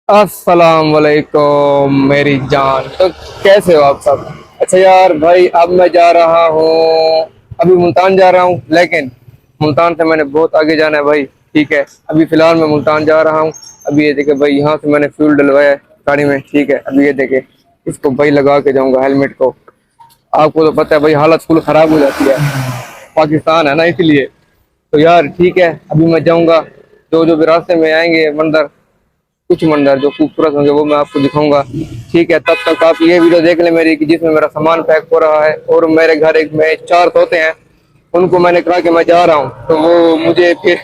अस्सलाम वालेकुम मेरी जान। तो कैसे हो आप सब? अच्छा यार भाई, अब मैं जा रहा हूँ, अभी मुल्तान जा रहा हूँ, लेकिन मुल्तान से मैंने बहुत आगे जाना है भाई। ठीक है, अभी फिलहाल मैं मुल्तान जा रहा हूँ। अभी ये देखे भाई, यहाँ से मैंने फ्यूल डलवाया है गाड़ी में। ठीक है, अभी ये देखे, इसको भाई लगा के जाऊंगा हेलमेट को। आपको तो पता है भाई, हालत फुल खराब हो जाती है, पाकिस्तान है ना, इसलिए। तो यार ठीक है, अभी मैं जाऊंगा। जो जो भी रास्ते में आएंगे मंदिर, कुछ मंदिर जो खूबसूरत होंगे वो मैं आपको दिखाऊंगा। ठीक है, तब तक आप ये वीडियो देख लें मेरी, कि जिसमें मेरा सामान पैक हो रहा है। और मेरे घर एक में चार तोते हैं, उनको मैंने कहा कि मैं जा रहा हूँ, तो वो मुझे फिर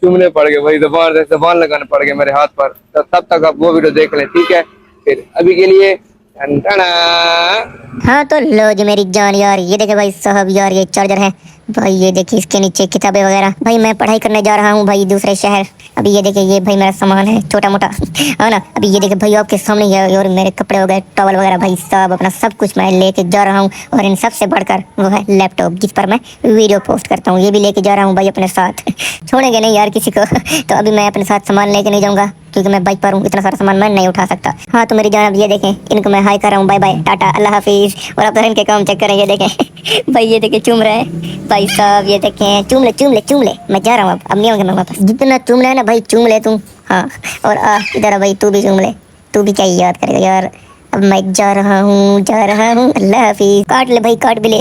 चूमने पड़ गए भाई, जबान लगाने पड़ गए मेरे हाथ पर। तो तब तक आप वो वीडियो देख लें। ठीक है, फिर अभी के लिए टन टना। हाँ तो लो जी मेरी जान यार, ये देखे भाई साहब यार, ये चार्जर है भाई। ये देखिए इसके नीचे किताबें वगैरह। भाई मैं पढ़ाई करने जा रहा हूँ भाई दूसरे शहर। अभी ये देखिए, ये भाई मेरा सामान है छोटा मोटा है ना। अभी ये देखिए भाई आपके सामने ही है, और मेरे कपड़े वगैरह टॉवल वगैरह भाई साहब, अपना सब कुछ मैं लेके जा रहा हूँ। और इन सब से बढ़कर वो है लैपटॉप, जिस पर मैं वीडियो पोस्ट करता हूँ। ये भी लेके जा रहा हूँ भाई अपने साथ छोड़ेंगे नहीं यार किसी को तो अभी मैं अपने साथ सामान लेके नहीं जाऊंगा, क्योंकि मैं बाइक पर हूँ, इतना सारा सामान मैं नहीं उठा सकता। हाँ तो मेरी जान, अब ये देखें, इनको मैं हाई कर रहा हूँ, बाय बाय टाटा अल्लाह हाफिज। और अब तो इनके काम चेक करें, ये देखें भाई, ये देखें चूम रहे हैं भाई साहब। ये देखें, चूम ले चूम ले चूम ले, मैं जा रहा हूँ अब नहीं आऊंगा मैं वापस। जितना चूम ले ना भाई, चूम ले तू। हाँ, और इधर आ भाई, तू भी चूम ले। तू भी क्या याद करेगा यार। अब मैं जा रहा हूँ अल्लाह हाफिज। काट ले भाई, काट भी ले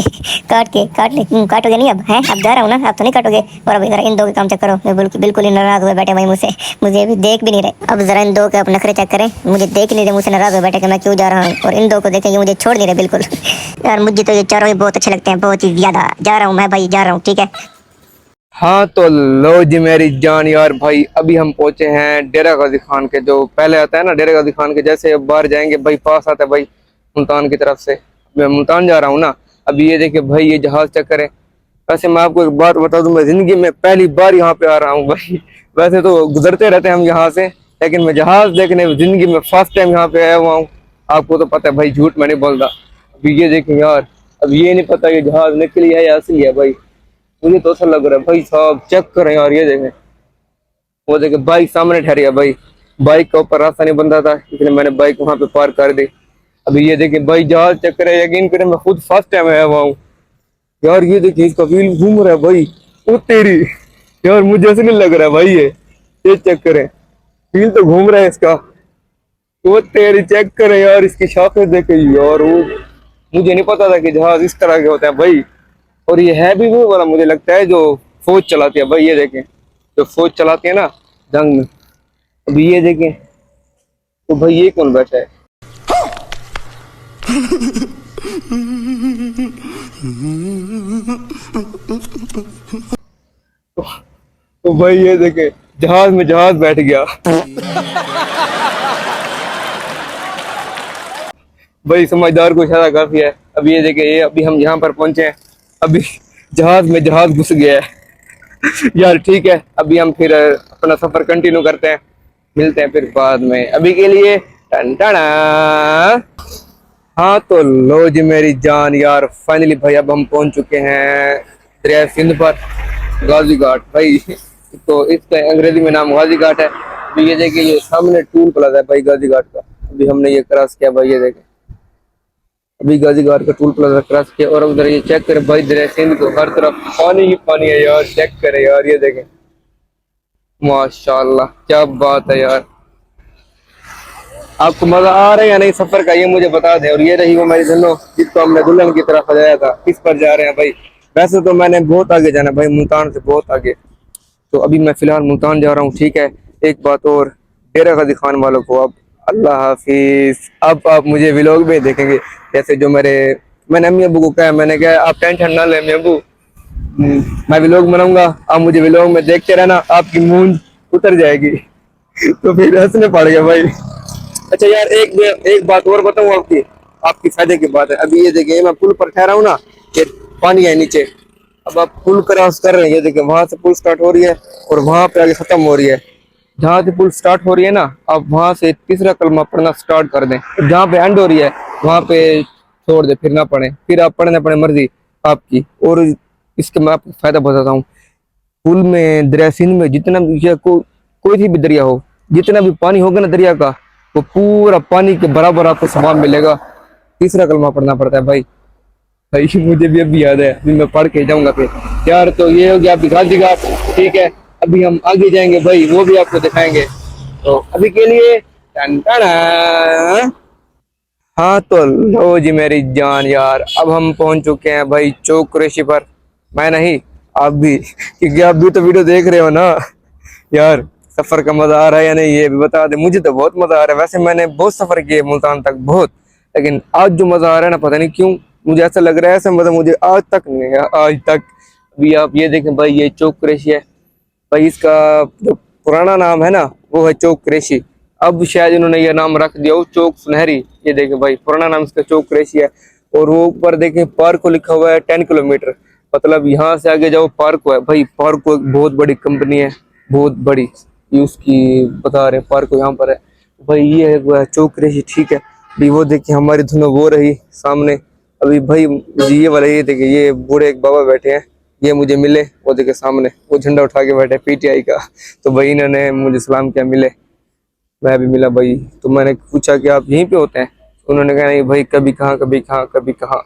काट ले। काटोगे नहीं अब? हैं, अब जा रहा हूँ ना, अब तो नहीं काटोगे। और अभी जरा इन दो के काम चेक करो, मैं बिल्कुल बिल्कुल ही नाराज हुए बैठे भाई मुझसे। मुझे अभी देख भी नहीं रहे। अब जरा इन दो के अपने नखरे चेक करें, मुझे देख ही नहीं रहे, मुझसे नाराज हुए बैठे कि मैं क्यों जा रहा हूँ। और इन दो को देखें, ये मुझे छोड़ नहीं रहे बिल्कुल यार मुझे तो ये चारों ही बहुत अच्छे लगते हैं, बहुत ही ज्यादा। जा रहा हूँ मैं भाई, जा रहा हूँ, ठीक है। हाँ तो लो जी मेरी जान यार भाई, अभी हम पहुंचे हैं डेरा गाजी खान के, जो पहले आता है ना डेरा गाजी खान के। जैसे अब बाहर जाएंगे भाई, पास आता है भाई मुल्तान की तरफ से। मैं मुल्तान जा रहा हूँ ना। अभी ये देखिए भाई, ये जहाज चक्कर है। वैसे मैं आपको एक बात बता दूं, मैं जिंदगी में पहली बार यहाँ पे आ रहा हूँ भाई। वैसे तो गुजरते रहते हैं हम यहाँ से, लेकिन मैं जहाज देखने जिंदगी में फर्स्ट टाइम यहाँ पे आया हुआ हूँ। आपको तो पता है भाई, झूठ मैं नहीं बोलता। अभी ये देखें यार, अब ये नहीं पता ये जहाज नकली है या असली है भाई। मुझे तो ऐसा लग रहा है भाई साहब, चेक करें यार, ये देखें, वो देखे बाइक सामने ठहरी है भाई। बाइक के ऊपर रास्ता नहीं बंदा था, इसलिए मैंने बाइक वहां पे पार्क कर दी। अभी ये देखे भाई, जहाज चेक करे, यकीन करें मैं खुद फर्स्ट टाइम आया हुआ हूँ यार। ये देखिए, इसका व्हील घूम रहा है भाई। वो तेरी यार, मुझे ऐसे नहीं लग रहा है भाई, ये चेक करें, व्हील तो घूम रहा है इसका। वो तेरी चेक करें यार, इसकी शाखें देखे यार। वो मुझे नहीं पता था कि जहाज इस तरह के होते हैं भाई। और ये है भी वो वाला, मुझे लगता है जो फौज चलाती है भाई। ये देखें, जो फौज चलाती है ना जंग में। अभी ये देखें, तो भाई ये कौन बैठा है? तो भाई ये देखें, जहाज में जहाज बैठ गया भाई समझदार को इशारा काफी है। अभी ये देखे, ये अभी हम यहाँ पर पहुंचे हैं। अभी जहाज में जहाज घुस गया है यार ठीक है, अभी हम फिर अपना सफर कंटिन्यू करते हैं। मिलते हैं फिर बाद में, अभी के लिए टन टना। हाँ तो लो जी मेरी जान यार, फाइनली भाई अब हम पहुंच चुके हैं दरिया सिंध पर, गाजी घाट भाई। तो इसका अंग्रेजी में नाम गाजी घाट है। अभी ये देखिए, ये सामने टूल प्लाजा है भाई गाजी घाट का। अभी हमने ये क्रॉस किया भाई, ये देखें, अभी गाजी घाट का टूल प्लाजा क्रॉस किया। और उधर ये चेक करे भाई, दरिया सिंध को हर तरफ पानी ही पानी है यार। चेक करे यार, ये देखें, माशाल्लाह क्या बात है यार। आपको मजा आ रहा है या नहीं सफर का, ये मुझे बता दें। और ये रही वो मेरी दुल्हन, जिसको हमने दुल्हन की तरफ सजाया था। किस पर जा रहे हैं भाई? वैसे तो मैंने बहुत आगे जाना भाई, मुल्तान से बहुत आगे। तो अभी मैं फिलहाल मुल्तान जा रहा हूँ। ठीक है, एक बात और, डेरा गाजी खान वालों को अब अल्लाह हाफिज। अब आप मुझे व्लॉग में देखेंगे, जैसे जो मैंने अम्मी अबू को कहा, मैंने कहा आप टेंशन ना लें अम्मी अबू, मैं व्लॉग बनाऊंगा, आप मुझे व्लॉग में देखते रहना, आपकी मूंछ उतर जाएगी तो फिर हंसने पड़ गया भाई। अच्छा यार, एक बात और बताऊं आपकी, आपकी फायदे की बात है। अभी ये देखिए, मैं पुल पर ठहरा हूँ ना, ये पानी है नीचे। अब आप पुल क्रॉस कर रहे हैं, ये देखिए वहां से पुल स्टार्ट हो रही है और वहां पे आगे खत्म हो रही है। जहाँ से पुल स्टार्ट हो रही है ना, आप वहां से तीसरा कलमा पढ़ना स्टार्ट कर दें। जहाँ पे एंड हो रही है वहां पे छोड़ दे, फिर ना पढ़े, फिर आप पढ़ने पड़े मर्जी आपकी। और इसके मैं आपको फायदा बताता हूँ। पुल में, दरिया सिंध में जितना भी कोई सी भी दरिया हो, जितना भी पानी होगा ना दरिया का, वो पूरा पानी के बराबर आपको सवाब मिलेगा। तीसरा कलमा पढ़ना पड़ता है भाई। भाई मुझे भी अभी याद है, अभी मैं पढ़ के जाऊंगा फिर यार। तो ये हो गया अभी गाजी घाट, ठीक है। अभी हम आगे जाएंगे भाई, वो भी आपको दिखाएंगे। तो अभी के लिए टन टन। हाँ तो लो जी मेरी जान यार, अब हम पहुंच चुके हैं भाई चौक कुरैशी पर। मैं नहीं, आप भी, क्योंकि आप भी तो वीडियो देख रहे हो ना यार। सफर का मजा आ रहा है या नहीं ये भी बता दे। मुझे तो बहुत मजा आ रहा है, वैसे मैंने बहुत सफर किए मुल्तान तक बहुत, लेकिन आज जो मजा आ रहा है ना, पता नहीं क्यों मुझे ऐसा लग रहा है, ऐसा मजा मुझे आज तक नहीं है, आज तक। अभी आप ये देखें भाई, ये चौक कुरैशी है भाई। इसका जो पुराना नाम है ना वो है चौक कुरैशी। अब शायद इन्होंने ये नाम रख दिया हो चौक सुनहरी। ये देखें भाई, पुराना नाम इसका चौक कुरैशी है। और वो ऊपर देखें पार्क को लिखा हुआ है 10 किलोमीटर, मतलब यहाँ से आगे जाओ पार्क है भाई। पार्क को एक बहुत बड़ी कंपनी है, बहुत बड़ी, ये उसकी बता रहे पार्क को यहाँ पर है भाई। ये है वो है चौक कुरैशी, ठीक है। अभी वो देखिए हमारी धुन वो रही सामने। अभी भाई ये वाला, ये देखिए ये बूढ़े एक बाबा बैठे हैं, ये मुझे मिले। वो देखे सामने वो झंडा उठा के बैठे पीटीआई का। तो भाई इन्होंने मुझे सलाम किया, मिले, मैं भी मिला भाई। तो मैंने पूछा कि आप यहीं पे होते हैं? उन्होंने कहा नहीं भाई, कभी कहाँ कभी कहाँ कभी कहाँ।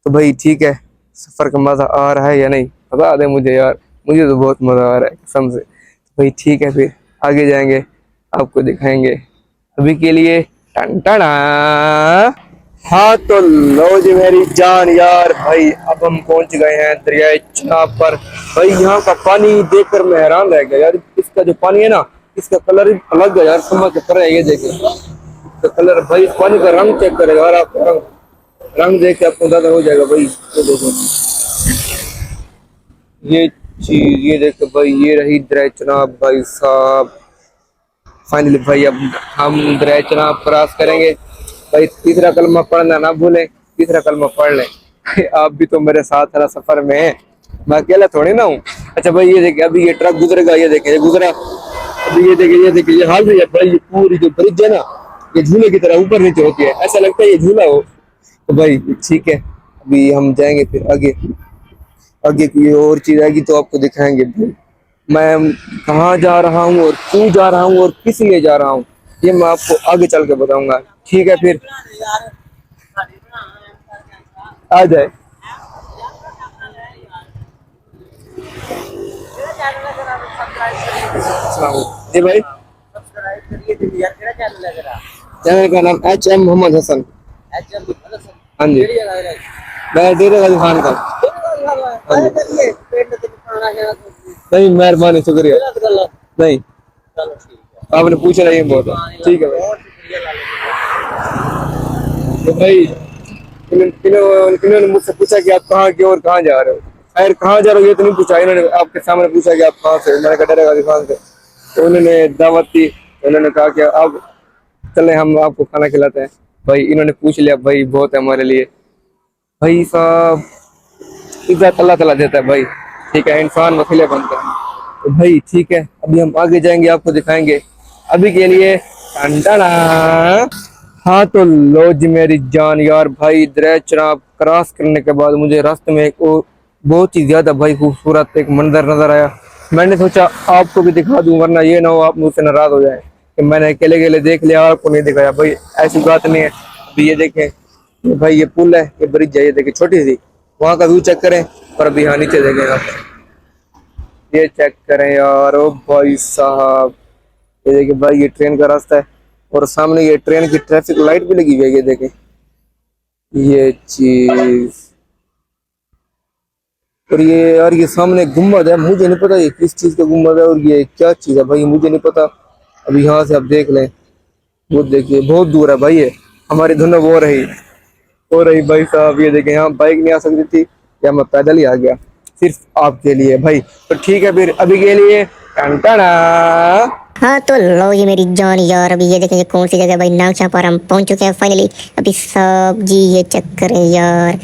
तो भाई ठीक है, सफर का मजा आ रहा है या नहीं बता दे मुझे यार, मुझे तो बहुत मजा आ रहा है कसम से। तो भाई ठीक है, फिर आगे जाएंगे, आपको दिखाएंगे। अभी के लिए टन टना। हाँ तो लो जी मेरी जान यार भाई, अब हम पहुंच गए हैं दरियाए चिनाब पर। भाई यहाँ का पानी देखकर मैं हैरान रह गया यार। इसका जो पानी है ना, इसका कलर ही अलग है यार, समझ के परे। ये देखिए इसका कलर भाई, इस पानी का रंग चेक करेगा यार आप, रंग देख के आपको अंदाजा हो जाएगा भाई। ये देखो ये चीज, ये देखो भाई, ये रही दरियाए चिनाब भाई साहब। फाइनली भाई अब हम दरियाए चिनाब क्रॉस करेंगे भाई। तीसरा कलमा पढ़ना ना भूलें, तीसरा कलमा पढ़ लें। आप भी तो मेरे साथ है ना सफर में है, मैं अकेला थोड़ी ना हूँ। अच्छा भाई ये देखिए, अभी ये ट्रक गुजरेगा, ये देखिए ये गुजरा। अभी ये देखिए, ये देखिए ये हाल है भाई। ये पूरी जो ब्रिज है ना, ये झूले की तरह ऊपर नीचे होती है, ऐसा लगता है ये झूला हो। तो भाई ठीक है, अभी हम जाएंगे फिर आगे। आगे की और चीज आएगी तो आपको दिखाएंगे भाई। मैं कहाँ जा रहा हूँ और क्यों जा रहा हूँ और किस लिए जा रहा हूँ, ये मैं आपको आगे चल के बताऊंगा, ठीक है। फिर आ जाए। जी भाई, चैनल का नाम HM मोहम्मद हसन। हाँ जी, मैं डेरे गाजी खान का। हाँ जी, नहीं मेहरबानी, शुक्रिया। नहीं, आपने पूछा नहीं बहुत, ठीक है भाई। तो भाई इन्होंने मुझसे पूछा कि आप कहाँ के और कहाँ जा रहे हो। खैर कहाँ जा रहे हो ये तो नहीं पूछा, इन्होंने आपके सामने पूछा कि आप कहाँ से। मैंने कहा डेरे गाजी खान से। तो उन्होंने दावत दी, उन्होंने कहा कि अब चले हम आपको खाना खिलाते हैं। भाई इन्होंने पूछ लिया भाई, बहुत है हमारे लिए भाई साहब। इज्जत अल्लाह ताला देता है भाई, ठीक है, इंसान वसीले बनता है। तो भाई ठीक है, अभी हम आगे जाएंगे, आपको दिखाएंगे। अभी के लिए टन टना। हाँ तो लो जी मेरी जान यार भाई, दरिया चिनाब क्रॉस करने के बाद मुझे रास्ते में एक और बहुत ही ज्यादा भाई खूबसूरत एक मंजर नजर आया। मैंने सोचा आपको भी दिखा दूं, वरना ये ना हो आप मुझसे नाराज हो जाए कि मैंने अकेले अकेले देख लिया आपको नहीं दिखाया। भाई ऐसी बात नहीं है। अभी ये देखें, ये भाई ये पुल है, ये ब्रिज है, ये देखिए छोटी सी, वहां का व्यू चेक करें। और अभी यहाँ नीचे देखें आप, ये चेक करें यार, ओ भाई साहब। ये देखिए भाई, ये ट्रेन का रास्ता है और सामने ये ट्रेन की ट्रैफिक लाइट भी लगी हुई है। ये देखें ये चीज, और ये यार ये सामने गुम्बद है, मुझे नहीं पता ये किस चीज का गुम्बद है और ये क्या चीज है भाई, मुझे नहीं पता। अभी यहाँ से आप देख लें, वो देखिए बहुत दूर है भाई। ये हमारी धुन हो रही भाई साहब। ये देखें, यहाँ बाइक नहीं आ सकती थी, या मैं पैदल ही आ गया सिर्फ आपके लिए भाई। तो ठीक है, फिर अभी के लिए टन टना। हाँ तो लो ये मेरी जान यार, अभी ये देखें ये कौन सी जगह भाई, नागचा पर हम पहुंच चुके हैं फाइनली। अभी सब जी ये चक्कर है यार।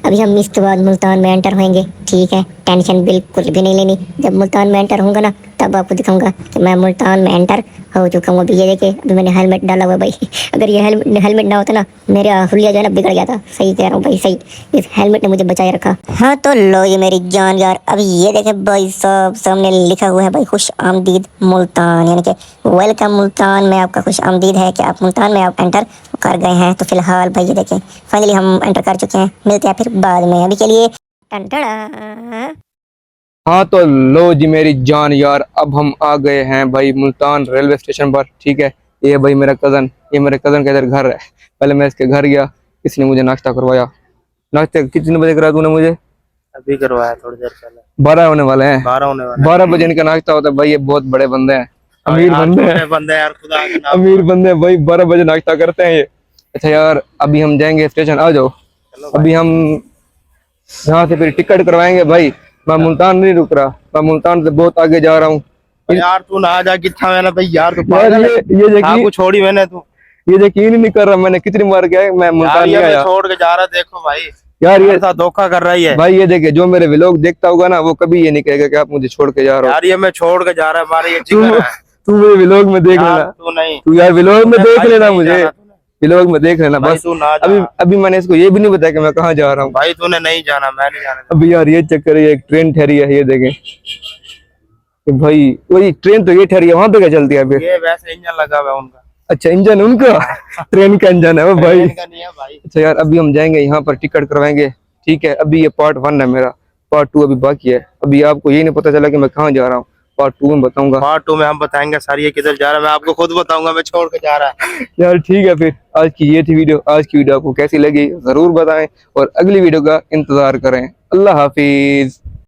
अभी हम इसके बाद मुल्तान में एंटर होंगे, ठीक है। टेंशन बिल्कुल भी नहीं लेनी, जब मुल्तान में एंटर होंगे ना तब आपको दिखाऊंगा कि मैं मुल्तान में एंटर हो चुका हूँ। अभी ये देखिए, अभी मैंने हेलमेट डाला हुआ है भाई। अगर ये हेलमेट ना होता ना, मेरा हुलिया जो है ना बिगड़ गया था। सही कह रहा हूँ भाई, सही, इस हेलमेट ने मुझे बचाए रखा। हाँ तो लो ये मेरी जान यार, अभी ये देखे भाई साहब, सामने लिखा हुआ है भाई खुश आमदीद मुल्तान, यानी कि वेलकम मुल्तान में आपका खुश आमदीद है कि आप मुल्तान में आप एंटर कर गए हैं। तो फिलहाल भाई ये देखें, फाइनली हम एंटर कर चुके हैं। मिलते हैं फिर बाद में, अभी के लिए टन-टना। हाँ तो लो जी मेरी जान यार, अब हम आ गए हैं भाई मुल्तान रेलवे स्टेशन पर। ठीक है, ये भाई मेरा कज़न, ये मेरे कज़न का इधर घर है। पहले मैं इसके घर गया, इसने मुझे नाश्ता करवाया। नाश्ते कितने बजे करा तूने मुझे? अभी करवाया थोड़ी देर पहले। 12 होने वाले हैं। 12 होने वाला 12 बजे इनका नाश्ता होता है भाई। ये बहुत बड़े बंदे हैं, अमीर बंदे हैं, बंदे यार, खुदा के नाम। अमीर बंदे हैं भाई। 12 बजे नाश्ता करते हैं ये। अच्छा यार, अभी हम जाएंगे स्टेशन, आ जाओ। अभी हम यहाँ से फिर टिकट करवाएंगे भाई। मैं मुल्तान नहीं रुक रहा, मैं मुल्तान से बहुत आगे जा रहा हूँ। यार तू ना जा, कितना मैंने भाई यार, तू यार पागल है। ये हाँ, यकीन, को छोड़ी मैंने, तू ये यकीन ही नहीं कर रहा। मैंने कितनी बार गया, मैं यार मुल्तान ये नहीं मैं आया छोड़ के जा रहा, देखो भाई यार। ये मेरे साथ धोखा कर रही है भाई ये देखे, जो मेरे व्लॉग देखता होगा ना, वो कभी ये नहीं कहेगा कि आप मुझे छोड़ के जा रहे हो। यार। ये मैं छोड़ के जा रहा है, हमारे ये तू जिगर है तू मेरे व्लॉग में देख यार। लेना, तू नहीं, तू यार व्लॉग में देख भाई लेना, नहीं मुझे जाना तूने। व्लॉग में देख लेना भाई बस। तू ना जा। अभी अभी मैंने इसको ये भी नहीं बताया कि मैं कहाँ जा रहा हूँ। भाई तूने नहीं जाना, मैं नहीं जाना। अभी यार ये चक्कर है, ये एक ट्रेन ठहरी है, ये देखें कि भाई वही ट्रेन तो ये ठहरी है, वहां पे क्या चलती है फिर? ये वैसे इंजन लगा हुआ है उनका। अच्छा इंजन उनका, ट्रेन का इंजन है वो भाई। ट्रेन का नहीं है भाई। अच्छा यार, अभी हम जाएंगे यहाँ पर, टिकट करवाएंगे। ठीक है, अभी ये पार्ट 1 है मेरा, पार्ट 2 अभी बाकी है। अभी आपको यही नहीं पता चला कि मैं कहाँ जा रहा हूँ, पार्ट 2 में बताऊंगा। पार्ट 2 में हम बताएंगे सर ये किधर जा रहा है, मैं आपको खुद बताऊंगा, मैं छोड़ के जा रहा है। यार ठीक है, फिर आज की ये थी वीडियो। आज की वीडियो आपको कैसी लगी जरूर बताएं, और अगली वीडियो का इंतजार करें। अल्लाह हाफिज।